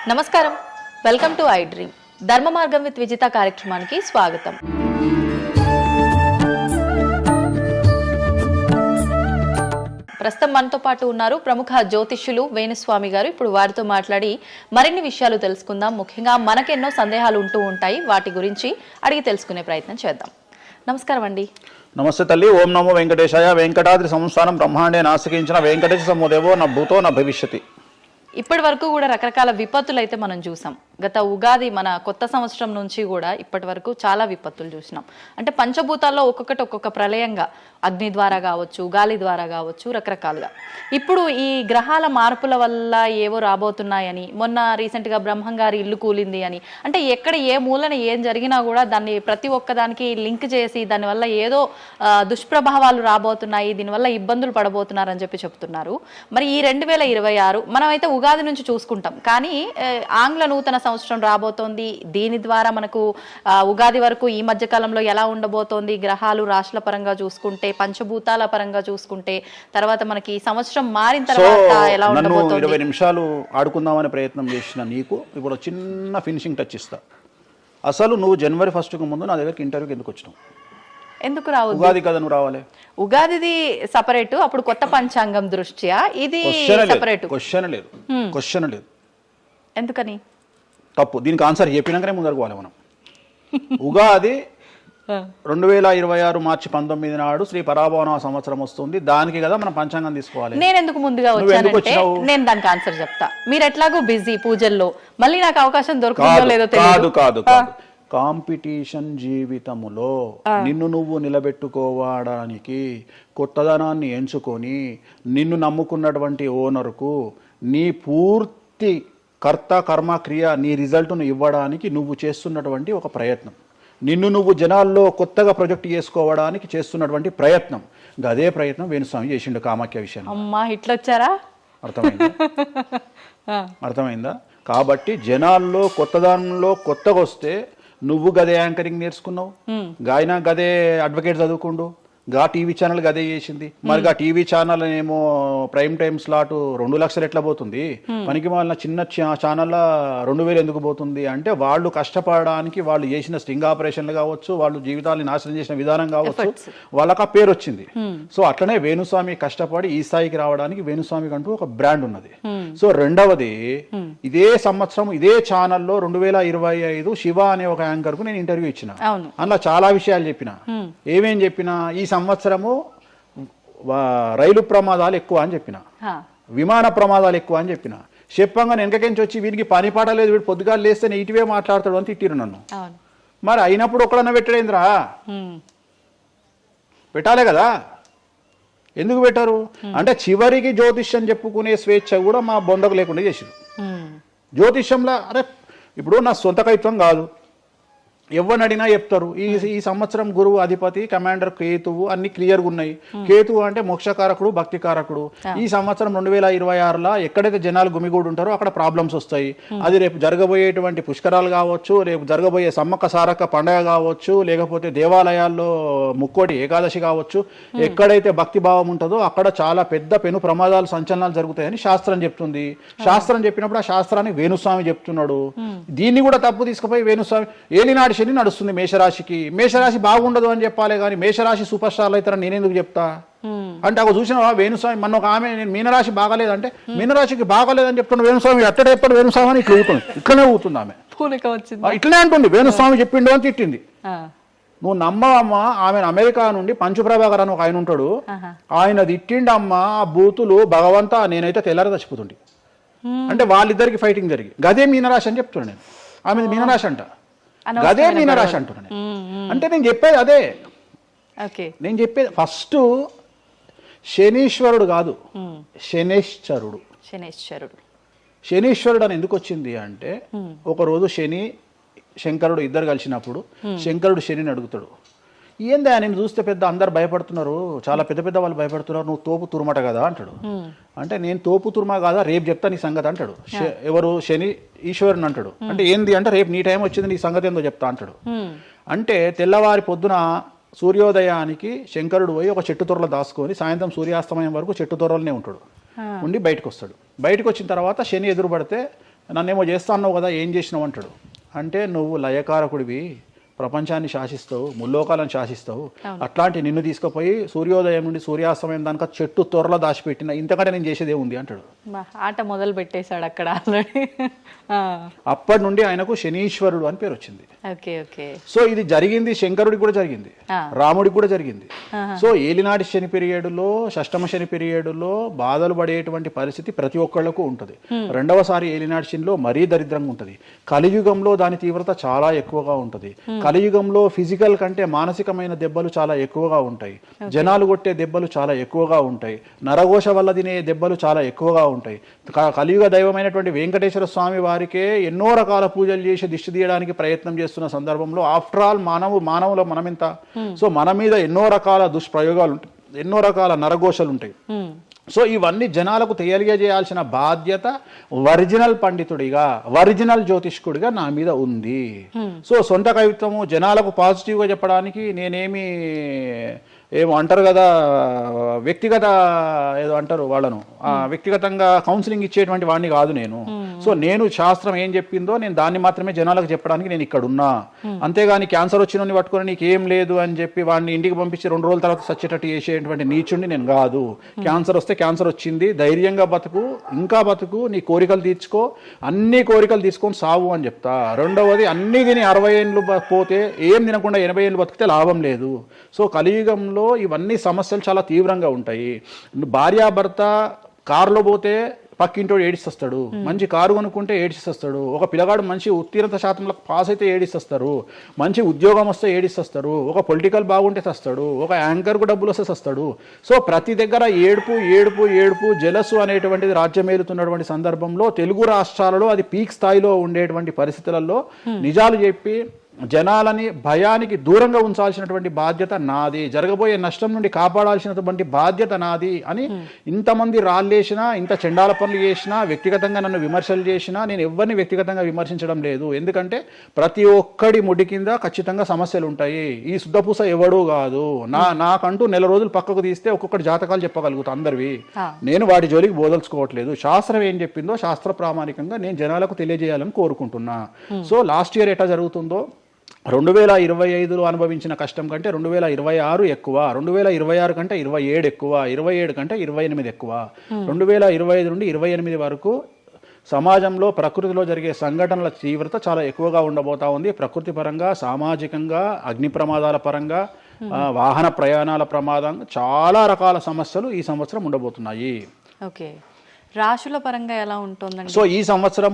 నమస్కారం, welcome to I dream. ధర్మ మార్గం విత్ విజిత కార్యక్రమానికి స్వాగతం. ప్రస్తుతం మనతో పాటు ఉన్నారు ప్రముఖ జ్యోతిష్యులు వేణుస్వామి గారు. ఇప్పుడు వారితో మాట్లాడి మరిన్ని విషయాలు తెలుసుకుందాం. ముఖ్యంగా మనకెన్నో సందేహాలు ఉంటూ ఉంటాయి, వాటి గురించి అడిగి తెలుసుకునే ప్రయత్నం చేద్దాం. నమస్కారం అండి. నమస్తే తల్లి. ఓం నమో వెంకటేశాయ. వెంకటాద్రి సంస్థానం బ్రహ్మాండే నాసికించిన వెంకటేశ సమోదేవో నా భూతో నా భవిష్యతి. ఇప్పటి వరకు కూడా రకరకాల విపత్తులు అయితే మనం చూసాం. గత ఉగాది మన కొత్త సంవత్సరం నుంచి కూడా ఇప్పటి వరకు చాలా విపత్తులు చూసినాం. అంటే పంచభూతాల్లో ఒక్కొక్కటి ఒక్కొక్క ప్రళయంగా, అగ్ని ద్వారా కావచ్చు, గాలి ద్వారా కావచ్చు, రకరకాలుగా. ఇప్పుడు ఈ గ్రహాల మార్పుల వల్ల ఏవో రాబోతున్నాయని, మొన్న రీసెంట్గా బ్రహ్మంగారి ఇల్లు కూలింది అని, అంటే ఎక్కడ ఏ మూలన ఏం జరిగినా కూడా దాన్ని ప్రతి ఒక్కదానికి లింక్ చేసి దానివల్ల ఏదో దుష్ప్రభావాలు రాబోతున్నాయి, దీనివల్ల ఇబ్బందులు పడబోతున్నారని చెప్తున్నారు. మరి ఈ 2026 మనమైతే ఉగాది నుంచి చూసుకుంటాం, కానీ ఆంగ్ల నూతన సంవత్సరం రాబోతోంది. దీని ద్వారా మనకు ఉగాది వరకు ఈ మధ్య కాలంలో ఎలా ఉండబోతోంది, గ్రహాలు రాశుల పరంగా చూసుకుంటే, పంచభూతాల పరంగా చూసుకుంటే, తర్వాత మనకి సంవత్సరం మారిన తర్వాత ఎలా ఉండబోతోంది. 20 నిమిషాలు ఆడుకుందామనే ప్రయత్నం చేసిన నీకు ఇప్పుడు చిన్న ఫినిషింగ్ టచ్ ఇస్తా. అసలు నువ్వు జనవరి 1కు ముందు నా దగ్గరికి ఇంటర్వ్యూకి ఎందుకు వచ్చినావు? ఎందుకు రావు? ఉగాది కదా నువ్వు రావాలి. ఉగాదిది సపరేట్, అప్పుడు కొత్త పంచాంగం దృష్ట్యా ఇది సపరేట్. క్వశ్చన్ లేదు. ఎందుకని? తప్పు. దీనికి ఆన్సర్ చెప్పినాకనే ముందరకు పోవాలి మనం. ఉగాది 2026 మార్చి 19 నాడు శ్రీ పరాభవన సంవత్సరం వస్తుంది. దానికి కదా మనం పంచాంగం తీసుకోవాలి. నేను ఎందుకు ముందుగా వచ్చానంటే నేను దానికి ఆన్సర్ చెప్తా. మీరు ఎట్లాగో బిజీ పూజల్లో, మళ్ళీ నాకు అవకాశం దొరుకుతుందో లేదో తెలియదు. కాదు కాంపిటీషన్ జీవితములో నిన్ను నువ్వు నిలబెట్టుకోవడానికి కొత్తదనాన్ని ఎంచుకొని నిన్ను నమ్ముకున్నటువంటి ఓనర్కు నీ పూర్తి కర్త కర్మ క్రియ నీ రిజల్ట్ను ఇవ్వడానికి నువ్వు చేస్తున్నటువంటి ఒక ప్రయత్నం, నిన్ను నువ్వు జనాల్లో కొత్తగా ప్రొజెక్ట్ చేసుకోవడానికి చేస్తున్నటువంటి ప్రయత్నం. అదే ప్రయత్నం వేణుస్వామి చేసిండు కామాఖ్య విషయం. అమ్మా ఇట్లొచ్చారా? అర్థమైందా? కాబట్టి జనాల్లో కొత్తదానంలో కొత్తగా వస్తే నువ్వు గదే యాంకరింగ్ నేర్చుకున్నావు, గాయన గదే అడ్వకేట్ చదువుకుండు, గా టీవీ ఛానల్ గదే చేసింది. మరి గా టీవీ ఛానల్ ఏమో ప్రైమ్ టైమ్ స్లాట్ 2 లక్షలు ఎట్లా పోతుంది? పనికి వాళ్ళ చిన్న ఛానల్ 2000 ఎందుకు పోతుంది అంటే, వాళ్ళు కష్టపడడానికి వాళ్ళు చేసిన స్టింగ్ ఆపరేషన్లు కావచ్చు, వాళ్ళు జీవితాన్ని నాశనం చేసిన విధానం కావచ్చు, వాళ్ళకి ఆ పేరు వచ్చింది. సో అట్లనే వేణుస్వామి కష్టపడి ఈ స్థాయికి రావడానికి వేణుస్వామికి అంటూ ఒక బ్రాండ్ ఉన్నది. సో రెండవది, ఇదే సంవత్సరం ఇదే ఛానల్లో 2025 శివ అనే ఒక యాంకర్ కు నేను ఇంటర్వ్యూ ఇచ్చిన. అందులో చాలా విషయాలు చెప్పిన. ఏమేం చెప్పినా, ఈ సంవత్సరము రైలు ప్రమాదాలు ఎక్కువ అని చెప్పిన, విమాన ప్రమాదాలు ఎక్కువ అని చెప్పిన. చెప్పంగా వెనకకించి వచ్చి వీరికి పని పాట లేదు, వీడు పొద్దుగా లేస్తే నెగిటివే మాట్లాడతాడు అని తిట్టిరు నన్ను. మరి అయినప్పుడు ఒక్కడన్నా పెట్టడేంద్రా? పెట్టాలే కదా. ఎందుకు పెట్టారు అంటే, చివరికి జ్యోతిష్యం చెప్పుకునే స్వేచ్ఛ కూడా మా బొందకు లేకుండా చేసిరు. జ్యోతిష్యంలో అరే ఇప్పుడు నా సొంత కవిత్వం కాదు, ఎవరిని అడిగినా చెప్తారు. ఈ సంవత్సరం గురువు అధిపతి కమాండర్ కేతువు అన్ని క్లియర్గా ఉన్నాయి. కేతువు అంటే మోక్షకారకుడు, భక్తికారకుడు. ఈ సంవత్సరం 2026లో ఎక్కడైతే జనాలు గుమిగూడు ఉంటారో అక్కడ ప్రాబ్లమ్స్ వస్తాయి. అది రేపు జరగబోయేటువంటి పుష్కరాలు కావచ్చు, రేపు జరగబోయే సమ్మక్క సారక్క పండగ కావచ్చు, లేకపోతే దేవాలయాల్లో ముక్కోటి ఏకాదశి కావచ్చు, ఎక్కడైతే భక్తి భావం ఉంటుందో అక్కడ చాలా పెద్ద పెను ప్రమాదాలు, సంచలనాలు జరుగుతాయని శాస్త్రం చెప్తుంది. శాస్త్రం చెప్పినప్పుడు ఆ శాస్త్రాన్ని వేణుస్వామి చెప్తున్నాడు. దీన్ని కూడా తప్పు తీసుకుపోయి వేణుస్వామి ఏలినాడు శని నడుస్తుంది మేషరాశికి, మేషరాశి బాగుండదు అని చెప్పాలి, కానీ మేషరాశి సూపర్ స్టార్లు అవుతారని నేనెందుకు చెప్తా అంటే, ఒక చూసినా వేణుస్వామి మన ఒక ఆమె నేను మీనరాశి బాగాలేదంటే మీనరాశికి బాగాలేదని చెప్తున్నా వేణుస్వామి ఎట్టడే ఎప్పుడు వేణుస్వామి అని ఇట్లా ఊతుంది, ఇట్లనే ఊతుంది ఆమె, ఇట్లనే అంటుంది వేణుస్వామి చెప్పిండు అని తిట్టింది. నువ్వు నమ్మవమ్మా, ఆమె అమెరికా నుండి పంచుప్రభాకర్ అని ఒక ఆయన ఉంటాడు, ఆయన తిట్టిండమ్మా ఆ బూతులు భగవంతా, నేనైతే తెల్లారి చచ్చిపోతుండే. అంటే వాళ్ళిద్దరికి ఫైటింగ్ జరిగి గదే మీనరాశి అని చెప్తున్నాను నేను. ఆమె మీనరాశి అంట, గదే మీనరాశి అంటున్నాను. అంటే నేను చెప్పేది అదే. నేను చెప్పేది ఫస్ట్ శనీశ్వరుడు కాదు, శనేశ్వరుడు. శనీశ్వరుడు అని ఎందుకు వచ్చింది అంటే, ఒకరోజు శని శంకరుడు ఇద్దరు కలిసినప్పుడు శంకరుడు శనిని అడుగుతాడు, ఏందా నేను చూస్తే పెద్ద అందరు భయపడుతున్నారు, చాలా పెద్ద పెద్ద వాళ్ళు భయపడుతున్నారు, నువ్వు తోపు తురుమట కదా అంటాడు. అంటే నేను తోపు తురుమా కాదా, రేపు చెప్తా నీ సంగతి అంటాడు. ఎవరు? శని ఈశ్వరుని అంటాడు. అంటే ఏంది అంటే, రేపు నీ టైం వచ్చింది, నీ సంగతి ఏందో చెప్తా అంటాడు. అంటే తెల్లవారి పొద్దున సూర్యోదయానికి శంకరుడు పోయి ఒక చెట్టు తొర్రలో దాచుకొని సాయంత్రం సూర్యాస్తమయం వరకు చెట్టు తొర్రలోనే ఉంటాడు. ఉండి బయటకు వస్తాడు. బయటకు వచ్చిన తర్వాత శని ఎదురుపడితే నన్నేమో చేస్తా అన్నావు కదా, ఏం చేసినావు అంటాడు. అంటే నువ్వు లయకారకుడివి, ప్రపంచాన్ని శాసిస్తావు, ముల్లోకాలను శాసిస్తావు, అట్లాంటి నిన్ను తీసుకుపోయి సూర్యోదయం నుండి సూర్యాస్తమయం దానిక చెట్టు త్వరలో దాచిపెట్టిన, ఇంతకంటే నేను చేసేదే ఉంది అంటాడు. ఆట మొదలు పెట్టేశాడు అక్కడ ఆల్రెడీ. అప్పటి నుండి ఆయనకు శనీశ్వరుడు అని పేరు వచ్చింది. Okay okay. సో ఇది జరిగింది శంకరుడికి కూడా జరిగింది, రాముడికి కూడా జరిగింది. సో ఏలినాటి శని పీరియడ్లో, షష్టమ శని పీరియడ్లో బాధలు పడేటువంటి పరిస్థితి ప్రతి ఒక్కళ్లకు ఉంటుంది. రెండవసారి ఏలినాటి శనిలో మరీ దరిద్రంగా ఉంటుంది. కలియుగంలో దాని తీవ్రత చాలా ఎక్కువగా ఉంటుంది. కలియుగంలో ఫిజికల్ కంటే మానసికమైన దెబ్బలు చాలా ఎక్కువగా ఉంటాయి. జనాలు కొట్టే దెబ్బలు చాలా ఎక్కువగా ఉంటాయి. నరఘోష వల్ల తినే దెబ్బలు చాలా ఎక్కువగా ఉంటాయి. కలియుగ దైవమైనటువంటి వెంకటేశ్వర స్వామి వారికే ఎన్నో రకాల పూజలు చేసి దిష్టి తీయడానికి ప్రయత్నం చేస్తున్న సందర్భంలో ఆఫ్టర్ ఆల్ మానవుల మనమింత. సో మన మీద ఎన్నో రకాల దుష్ప్రయోగాలు ఉంటాయి, ఎన్నో రకాల నరఘోషలు ఉంటాయి. సో ఇవన్నీ జనాలకు తెలియజేయాల్సిన బాధ్యత ఒరిజినల్ పండితుడిగా, ఒరిజినల్ జ్యోతిష్కుడిగా నా మీద ఉంది. సో సొంత కవిత్వము జనాలకు పాజిటివ్గా చెప్పడానికి నేనేమి ఏమో అంటారు కదా, వ్యక్తిగత ఏదో అంటారు వాళ్ళను, వ్యక్తిగతంగా కౌన్సిలింగ్ ఇచ్చేటువంటి వాడిని కాదు నేను. సో నేను శాస్త్రం ఏం చెప్పిందో నేను దాన్ని మాత్రమే జనాలకు చెప్పడానికి నేను ఇక్కడ ఉన్నా. అంతేగాని క్యాన్సర్ వచ్చిన పట్టుకొని నీకు ఏం లేదు అని చెప్పి వాడిని ఇంటికి పంపించి 2 రోజుల తర్వాత సచ్చేటట్టు చేసేటువంటి నీచుండి నేను కాదు. క్యాన్సర్ వస్తే క్యాన్సర్ వచ్చింది, ధైర్యంగా బతుకు, ఇంకా బతుకు, నీ కోరికలు తీర్చుకో, అన్ని కోరికలు తీసుకొని సావు అని చెప్తా. రెండవది, అన్ని తిని 60 ఏళ్ళు పోతే ఏం తినకుండా 80 ఏళ్ళు బతికితే లాభం లేదు. సో కలియుగంలో ఇవన్నీ సమస్యలు చాలా తీవ్రంగా ఉంటాయి. భార్యాభర్త కారులో పోతే పక్కింటోడు ఏడిస్తాడు, మంచి కారు కొనుక్కుంటే ఏడిస్తాడు, ఒక పిల్లగాడు మంచి ఉత్తీర్ణత శాతంలో పాస్ అయితే ఏడిస్తారు, మంచి ఉద్యోగం వస్తే ఏడిస్తారు, ఒక పొలిటికల్ బాగుంటే తెస్తాడు, ఒక యాంకర్కు డబ్బులు వస్తే తెస్తాడు. సో ప్రతి దగ్గర ఏడుపు ఏడుపు ఏడుపు, జలసు అనేటువంటిది రాజ్యమేలుతున్నటువంటి సందర్భంలో తెలుగు రాష్ట్రాలలో అది పీక్ స్థాయిలో ఉండేటువంటి పరిస్థితులలో నిజాలు చెప్పి జనాలని భయానికి దూరంగా ఉంచాల్సినటువంటి బాధ్యత నాది, జరగబోయే నష్టం నుండి కాపాడాల్సినటువంటి బాధ్యత నాది అని ఇంతమంది రాళ్ళేసినా, ఇంత చెండాల పనులు చేసినా, వ్యక్తిగతంగా నన్ను విమర్శలు చేసినా నేను ఎవరిని వ్యక్తిగతంగా విమర్శించడం లేదు. ఎందుకంటే ప్రతి ఒక్కడి ముడి కింద ఖచ్చితంగా సమస్యలు ఉంటాయి. ఈ శుద్ధపూస ఎవడూ కాదు. నాకంటూ నెల రోజులు పక్కకు తీస్తే ఒక్కొక్కటి జాతకాలు చెప్పగలుగుతా అందరివి. నేను వాటి జోలికి బోదలుచుకోవట్లేదు. శాస్త్రం ఏం చెప్పిందో శాస్త్ర ప్రామాణికంగా నేను జనాలకు తెలియజేయాలని కోరుకుంటున్నా. సో లాస్ట్ ఇయర్ ఎట్లా జరుగుతుందో 2025లో అనుభవించిన కష్టం కంటే 2026 ఎక్కువ, 2026 కంటే 27 ఎక్కువ, 27 కంటే 28 ఎక్కువ. 2025 నుండి 28 వరకు సమాజంలో ప్రకృతిలో జరిగే సంఘటనల తీవ్రత చాలా ఎక్కువగా ఉండబోతా ఉంది. ప్రకృతి పరంగా, సామాజికంగా, అగ్ని ప్రమాదాల పరంగా, వాహన ప్రయాణాల ప్రమాదం, చాలా రకాల సమస్యలు ఈ సంవత్సరం ఉండబోతున్నాయి. ఓకే, రాశుల పరంగా ఎలా ఉంటుందండి? సో ఈ సంవత్సరం